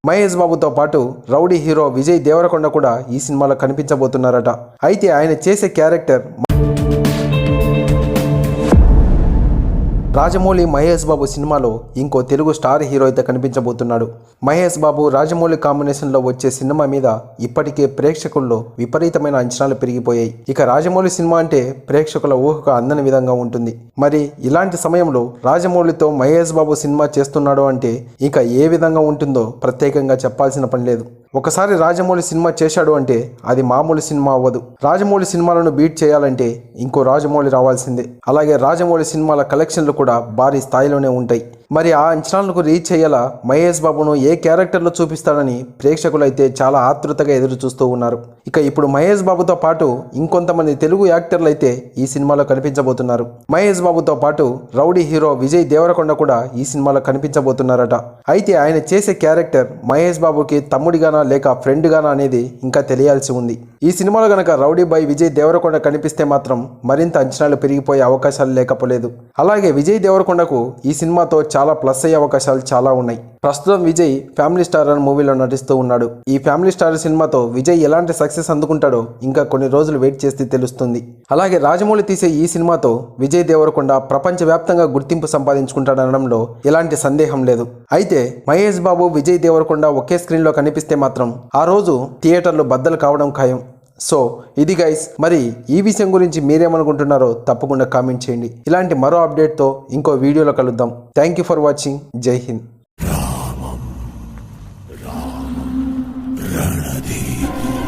మహేష్ బాబుతో పాటు rowdy hero Vijay Devarakonda కూడా ఈ సినిమాలో కనిపించబోతున్నారట. అయితే ఆయన చేసే క్యారెక్టర్ రాజమౌళి మహేష్ బాబు సినిమాలో ఇంకో తెలుగు స్టార్ హీరో అయితే కనిపించబోతున్నాడు. మహేష్ బాబు రాజమౌళి కాంబినేషన్లో వచ్చే సినిమా మీద ఇప్పటికే ప్రేక్షకుల్లో విపరీతమైన అంచనాలు పెరిగిపోయాయి. ఇక రాజమౌళి సినిమా అంటే ప్రేక్షకుల ఊహకు అందని విధంగా ఉంటుంది. మరి ఇలాంటి సమయంలో రాజమౌళితో మహేష్ బాబు సినిమా చేస్తున్నాడు అంటే ఇక ఏ విధంగా ఉంటుందో ప్రత్యేకంగా చెప్పాల్సిన పని లేదు. ఒకసారి రాజమౌళి సినిమా చేశాడు అంటే అది మామూలు సినిమా అవ్వదు. రాజమౌళి సినిమాలను బీట్ చేయాలంటే ఇంకో రాజమౌళి రావాల్సిందే. అలాగే రాజమౌళి సినిమాల కలెక్షన్లు కూడా భారీ స్థాయిలోనే ఉంటాయి. మరి ఆ అంచనాలకు రీచ్ అయ్యేలా మహేష్ బాబును ఏ క్యారెక్టర్లో చూపిస్తాడని ప్రేక్షకులు అయితే చాలా ఆతృతగా ఎదురు చూస్తూ ఉన్నారు. ఇక ఇప్పుడు మహేష్ బాబుతో పాటు ఇంకొంతమంది తెలుగు యాక్టర్లు అయితే ఈ సినిమాలో కనిపించబోతున్నారు. మహేష్ బాబుతో పాటు రౌడీ హీరో విజయ్ దేవరకొండ కూడా ఈ సినిమాలో కనిపించబోతున్నారట. అయితే ఆయన చేసే క్యారెక్టర్ మహేష్ బాబుకి తమ్ముడిగానా లేక ఫ్రెండ్ గానా అనేది ఇంకా తెలియాల్సి ఉంది. ఈ సినిమాలో గనక రౌడీ బాయ్ విజయ్ దేవరకొండ కనిపిస్తే మాత్రం మరింత అంచనాలు పెరిగిపోయే అవకాశాలు లేకపోలేదు. అలాగే విజయ్ దేవరకొండకు ఈ సినిమాతో చాలా ప్లస్ అయ్యే అవకాశాలు చాలా ఉన్నాయి. ప్రస్తుతం విజయ్ ఫ్యామిలీ స్టార్ అనే మూవీలో నటిస్తూ ఉన్నాడు. ఈ ఫ్యామిలీ స్టార్ సినిమాతో విజయ్ ఎలాంటి సక్సెస్ అందుకుంటాడో ఇంకా కొన్ని రోజులు వెయిట్ చేస్తే తెలుస్తుంది. అలాగే రాజమౌళి తీసే ఈ సినిమాతో విజయ్ దేవరకొండ ప్రపంచవ్యాప్తంగా గుర్తింపు సంపాదించుకుంటాడనడంలో ఎలాంటి సందేహం లేదు. అయితే మహేష్ బాబు విజయ్ దేవరకొండ ఒకే స్క్రీన్లో కనిపిస్తే మాత్రం ఆ రోజు థియేటర్లు బద్దలు కావడం ఖాయం. సో ఇది గైస్, మరి ఈ విషయం గురించి మీరేమనుకుంటున్నారో తప్పకుండా కామెంట్ చేయండి. ఇలాంటి మరో అప్డేట్తో ఇంకో వీడియోలో కలుద్దాం. Thank you for watching. జై హింద్. రణదీప్